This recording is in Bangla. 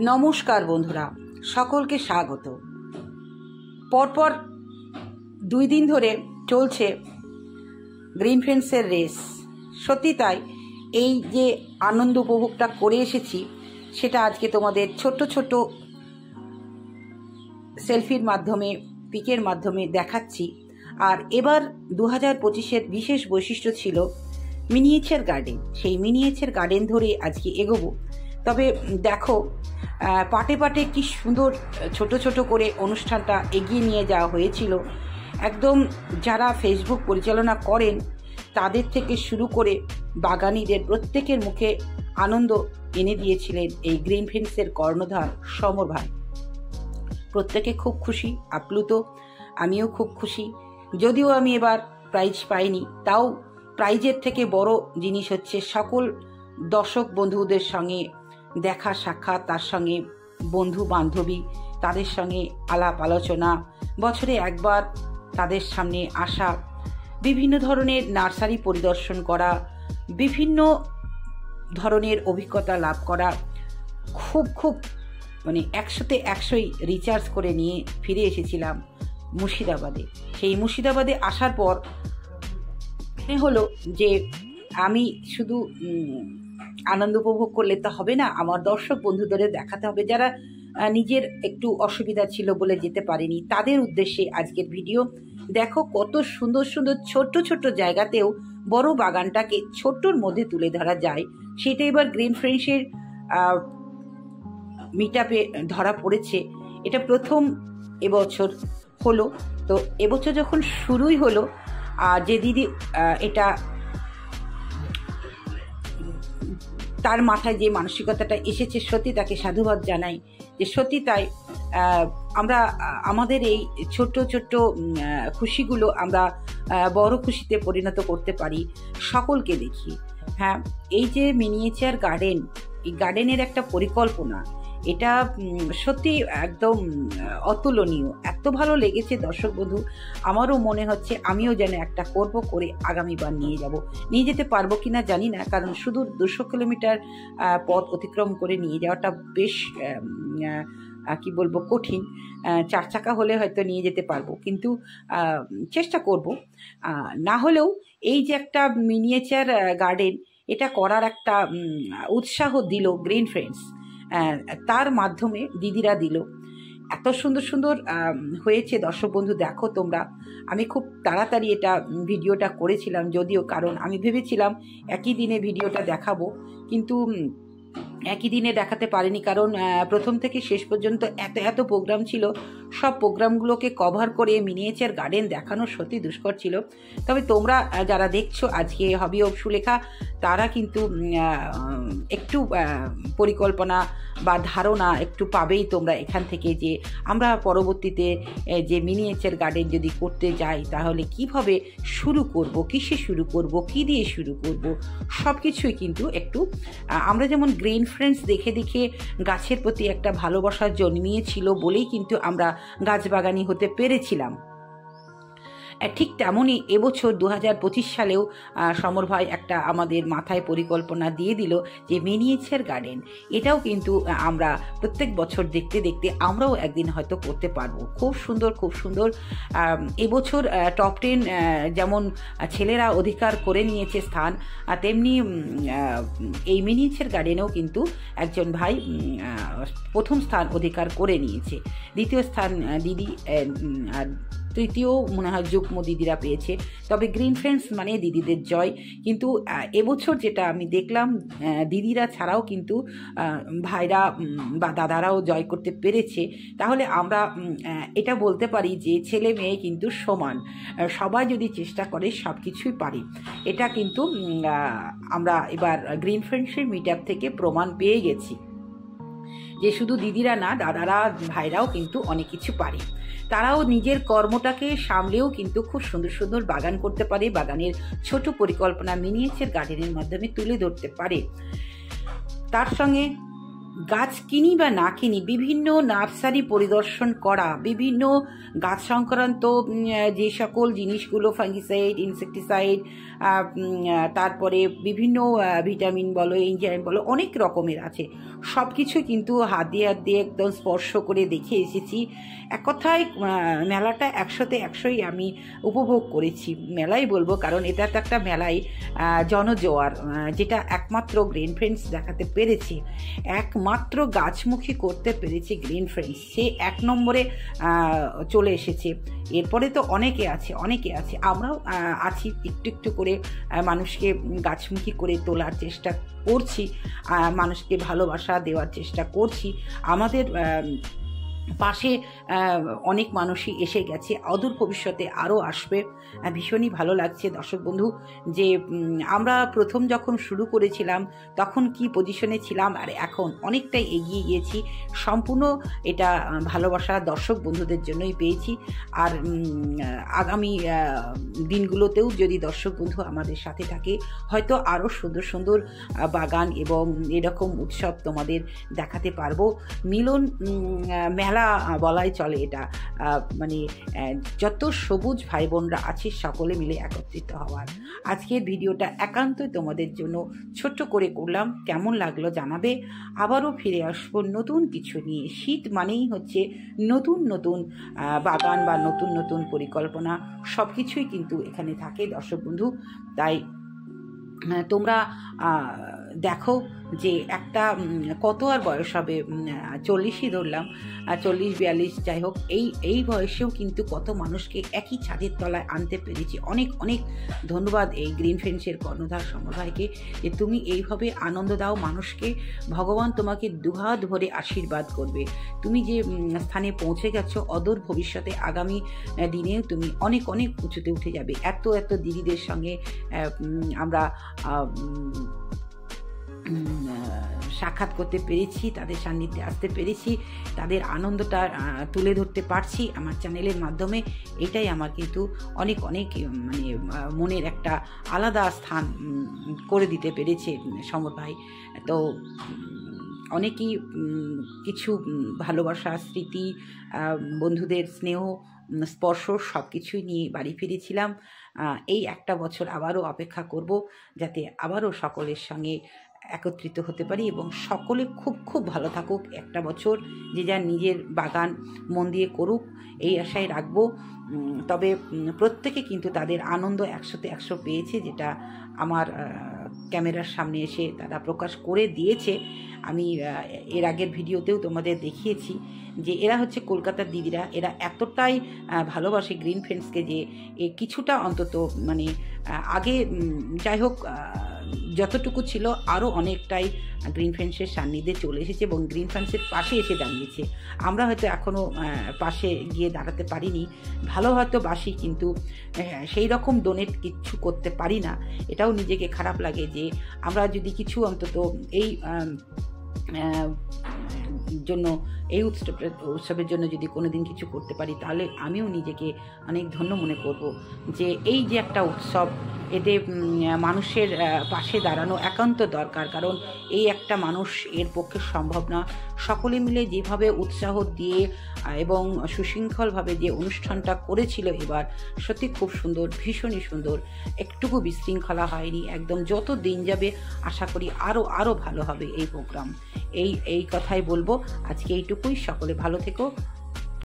নমস্কার বন্ধুরা, সকলকে স্বাগত। পরপর 2 দিন ধরে চলছে গ্রিন ফ্রেন্ডসের রেস। সত্যি তাই, এই যে আনন্দ উপভোগটা করে এসেছি সেটা আজকে তোমাদের ছোট্ট ছোট্ট সেলফির মাধ্যমে, পিকের মাধ্যমে দেখাচ্ছি। আর এবার 2025-এর বিশেষ বৈশিষ্ট্য ছিল মিনিয়েচার গার্ডেন। সেই মিনিয়েচার গার্ডেন ধরে আজকে এগোবো। তবে দেখো, পাটে পাটে কি সুন্দর ছোট ছোট করে অনুষ্ঠানটা এগিয়ে নিয়ে যাওয়া হয়েছিল। একদম যারা ফেসবুক পরিচালনা করেন তাদের থেকে শুরু করে বাগানীদের প্রত্যেকের মুখে আনন্দ এনে দিয়েছিলেন এই গ্রিন ফ্রেন্ডসের কর্ণধার সমর ভাই। প্রত্যেকে খুব খুশি, আপ্লুত। আমিও খুব খুশি। যদিও আমি এবার প্রাইজ পাইনি, তাও প্রাইজের থেকে বড় জিনিস হচ্ছে সকল দর্শক বন্ধুদের সঙ্গে দেখা সাক্ষাৎ, তার সঙ্গে বন্ধু বান্ধবী, তাদের সঙ্গে আলাপ আলোচনা, বছরে একবার তাদের সামনে আসা, বিভিন্ন ধরনের নার্সারি পরিদর্শন করা, বিভিন্ন ধরনের অভিজ্ঞতা লাভ করা। খুব মানে 100-তে 100ই রিচার্জ করে নিয়ে ফিরে এসেছিলাম মুর্শিদাবাদে। সেই মুর্শিদাবাদে আসার পর হলো যে আমি শুধু আনন্দ উপভোগ করলে তো হবে না, আমার দর্শক বন্ধুদের দেখাতে হবে, যারা নিজের একটু অসুবিধা ছিল বলে যেতে পারেনি। তাদের উদ্দেশ্যে আজকের ভিডিও। দেখো কত সুন্দর সুন্দর ছোট্ট ছোট্ট জায়গাতেও বড় বাগানটাকে ছোট্টর মধ্যে তুলে ধরা যায়। সেটা এবার গ্রিন ফ্রেন্ডসের মিটআপে ধরা পড়েছে। এটা প্রথম এবছর হলো। তো এবছর যখন শুরুই হলো, যে দিদি এটা তার মাথায় যে মানসিকতাটা এসেছে, সত্যি তাকে সাধুবাদ জানাই। যে সত্যি তাই, আমরা আমাদের এই ছোট্ট ছোট্ট খুশিগুলো আমরা বড় খুশিতে পরিণত করতে পারি সকলকে দেখি। হ্যাঁ, এই যে মিনিয়েচার গার্ডেন, এই গার্ডেনের একটা পরিকল্পনা, এটা সত্যি একদম অতুলনীয়। এত ভালো লেগেছে দর্শক বন্ধু, আমারও মনে হচ্ছে আমিও যেন একটা করব, করে আগামীবার নিয়ে যেতে পারবো কিনা জানি না, কারণ শুধু 200 কিলোমিটার পথ অতিক্রম করে নিয়ে যাওয়াটা বেশ কি বলবো, কঠিন। 4 চাকা হলে হয়তো নিয়ে যেতে পারবো, কিন্তু চেষ্টা করব। না হলেও এই যে একটা মিনিয়েচার গার্ডেন, এটা করার একটা উৎসাহ দিল গ্রিন ফ্রেন্ডস, তার মাধ্যমে দিদিরা দিল। এত সুন্দর সুন্দর হয়েছে দর্শক বন্ধু, দেখো তোমরা। আমি খুব তাড়াতাড়ি এটা ভিডিওটা করেছিলাম, যদিও কারণ আমি ভেবেছিলাম একই দিনে ভিডিওটা দেখাবো, কিন্তু একই দিনে দেখাতে পারিনি, কারণ প্রথম থেকে শেষ পর্যন্ত এত প্রোগ্রাম ছিল। সব প্রোগ্রামগুলোকে কভার করে মিনিয়েচার গার্ডেন দেখানো সত্যি দুষ্কর ছিল। তবে তোমরা যারা দেখছো আজকে হবি অফ সুলেখা, তারা কিন্তু একটু পরিকল্পনা বা ধারণা একটু পাবেই তোমরা এখান থেকে, যে আমরা পরবর্তীতে যে মিনিয়েচার গার্ডেন যদি করতে যাই তাহলে কিভাবে শুরু করব, কিসে শুরু করব, কি দিয়ে শুরু করব, সব কিছুই কিন্তু একটু আমরা যেমন গ্রিন ফ্রেন্ডস দেখে দেখে গাছের প্রতি একটা ভালোবাসা জন্মিয়েছিল বলেই কিন্তু আমরা গাছবাগানি হতে পেরেছিলাম। ঠিক তেমনই এবছর 2025 সালেও সমর ভাই একটা আমাদের মাথায় পরিকল্পনা দিয়ে দিল যে মিনিয়েচার গার্ডেন। এটাও কিন্তু আমরা প্রত্যেক বছর দেখতে দেখতে আমরাও একদিন হয়তো করতে পারবো। খুব সুন্দর এবছর টপ 10 যেমন ছেলেরা অধিকার করে নিয়েছে স্থান, তেমনি এই মিনিয়েচার গার্ডেনেও কিন্তু একজন ভাই প্রথম স্থান অধিকার করে নিয়েছে। দ্বিতীয় স্থান দিদি, আর তৃতীয় মনে হয় যুগ্ম দিদিরা পেয়েছে। তবে গ্রিন ফ্রেন্ডস মানে দিদিদের জয়। কিন্তু এবছর যেটা আমি দেখলাম, দিদিরা ছাড়াও কিন্তু ভাইরা বা দাদারাও জয় করতে পেরেছে। তাহলে আমরা এটা বলতে পারি যে ছেলে মেয়ে কিন্তু সমান, সবাই যদি চেষ্টা করে সব কিছুই পারি। এটা কিন্তু আমরা এবার গ্রিন ফ্রেন্ডসের মিটআপ থেকে প্রমাণ পেয়ে গেছি যে শুধু দিদিরা না, দাদারা ভাইরাও কিন্তু অনেক কিছু পারে। তারাও নিজের কর্মটাকে সামলেও কিন্তু খুব সুন্দর সুন্দর বাগান করতে পারে, বাগানের ছোট পরিকল্পনা মিনিয়েচার গার্ডেনের মাধ্যমে তুলে ধরতে পারে। তার সঙ্গে গাছ কিনি বা না কিনি, বিভিন্ন নার্সারি পরিদর্শন করা, বিভিন্ন গাছ সংক্রান্ত যে সকল জিনিসগুলো, ফাঙ্গিসাইড, ইনসেকটিসাইড, তারপরে বিভিন্ন ভিটামিন বলো, এনজাইম বলো, অনেক রকমের আছে, সব কিছু কিন্তু হাত দিয়ে একদম স্পর্শ করে দেখে এসেছি। এক কথায় মেলাটা 100তে 100ই আমি উপভোগ করেছি, মেলাই বলবো, কারণ এটা তো একটা মেলাই জনজোয়ার, যেটা একমাত্র গ্রিন ফ্রেন্ডস দেখাতে পেরেছে, একমাত্র গাছমুখী করতে পেরেছে গ্রিন ফ্রেন্ডস, সে 1 নম্বরে চলে এসেছে। এরপরে তো অনেকে আছে, আমরাও আছি, একটু একটু করে মানুষকে গাছমুখী করে তোলার চেষ্টা করছি, মানুষকে ভালোবাসা দেওয়ার চেষ্টা করছি। আমাদের পাশে অনেক মানুষই এসে গেছে, অদূর ভবিষ্যতে আরও আসবে। ভীষণই ভালো লাগছে দর্শক বন্ধু যে আমরা প্রথম যখন শুরু করেছিলাম তখন কি পজিশনে ছিলাম আর এখন অনেকটাই এগিয়ে গিয়েছি। সম্পূর্ণ এটা ভালোবাসা দর্শক বন্ধুদের জন্যই পেয়েছি। আর আগামী দিনগুলোতেও যদি দর্শক বন্ধু আমাদের সাথে থাকে, হয়তো আরও সুন্দর সুন্দর বাগান এবং এরকম উৎসব তোমাদের দেখাতে পারবো। মিলন মেলা বলাই চলে এটা, মানে যত সবুজ ভাই বোনরা আছে সকলে মিলে একত্রিত হওয়ার। আজকের ভিডিওটা একান্তই তোমাদের জন্য ছোট্ট করে করলাম, কেমন লাগলো জানাবে। আবারও ফিরে আসবো নতুন কিছু নিয়ে। শীত মানেই হচ্ছে নতুন নতুন বাগান বা নতুন নতুন পরিকল্পনা, সব কিছুই কিন্তু এখানে থাকে দর্শক বন্ধু। তাই তোমরা দেখো যে একটা কত আর বয়স হবে, 40ই ধরলাম, 40-42 যাই হোক, এই বয়সেও কিন্তু কত মানুষকে একই ছাদের তলায় আনতে পেরেছি। অনেক অনেক ধন্যবাদ এই গ্রিন ফ্রেন্ডসের কর্ণধার সমর ভাইকে, যে তুমি এইভাবে আনন্দ দাও মানুষকে। ভগবান তোমাকে দুহাত ভরে আশীর্বাদ করবে। তুমি যে স্থানে পৌঁছে গেছো, অদূর ভবিষ্যতে আগামী দিনেও তুমি অনেক অনেক উঁচুতে উঠে যাবে। এত এত দিদিদের সঙ্গে আমরা সাক্ষাৎ করতে পেরেছি, তাদের সান্নিধ্যে আসতে পেরেছি, তাদের আনন্দটা তুলে ধরতে পারছি আমার চ্যানেলের মাধ্যমে। এটাই আমার কিন্তু অনেক অনেক মানে মনের একটা আলাদা স্থান করে দিতে পেরেছে সমর ভাই। তো অনেকই কিছু ভালোবাসা, স্মৃতি, বন্ধুদের স্নেহ স্পর্শ সব কিছুই নিয়ে বাড়ি ফিরেছিলাম। এই একটা বছর আবারও অপেক্ষা করব, যাতে আবারও সকলের সঙ্গে একত্রিত হতে পারি এবং সকলে খুব খুব ভালো থাকুক। একটা বছর যে যার নিজের বাগান মন দিয়ে করুক, এই আশায় রাখবো। তবে প্রত্যেকে কিন্তু তাদের আনন্দ 100তে 100 পেয়েছে, যেটা আমার ক্যামেরার সামনে এসে তারা প্রকাশ করে দিয়েছে। আমি এর আগের ভিডিওতেও তোমাদের দেখিয়েছি যে এরা হচ্ছে কলকাতার দিদিরা, এরা এতটাই ভালোবাসে গ্রিন ফ্রেন্ডসকে যে কিছুটা অন্তত মানে আগে যাই হোক যতটুকু ছিল আরও অনেকটাই গ্রিন ফ্রেন্ডসের সান্নিধ্যে চলে এসেছে এবং গ্রিন ফ্রেন্ডসের পাশে এসে দাঁড়িয়েছে। আমরা হয়তো এখনও পাশে গিয়ে দাঁড়াতে পারিনি, ভালো হয়তো বাসি, কিন্তু সেই রকম ডোনেট কিচ্ছু করতে পারি না। এটাও নিজেকে খারাপ লাগে যে আমরা যদি কিছু অন্তত এই জন্য এই উৎসবের জন্য যদি কোনোদিন কিছু করতে পারি, তাহলে আমিও নিজেকে অনেক ধন্য মনে করব। যে এই যে একটা উৎসব, এতে মানুষের পাশে দাঁড়ানো একান্ত দরকার, কারণ এই একটা মানুষ এর পক্ষে সম্ভব না। সকলে মিলে যেভাবে উৎসাহ দিয়ে এবং সুশৃঙ্খলভাবে যে অনুষ্ঠানটা করেছিল এবার, সত্যি খুব সুন্দর, ভীষণই সুন্দর, একটুকু বিশৃঙ্খলা হয়নি। একদম যত দিন যাবে আশা করি আরও আরও ভালো হবে এই প্রোগ্রাম। এই কথাই বলবো আজকে, এইটুকুই। সকলে ভালো থেকো।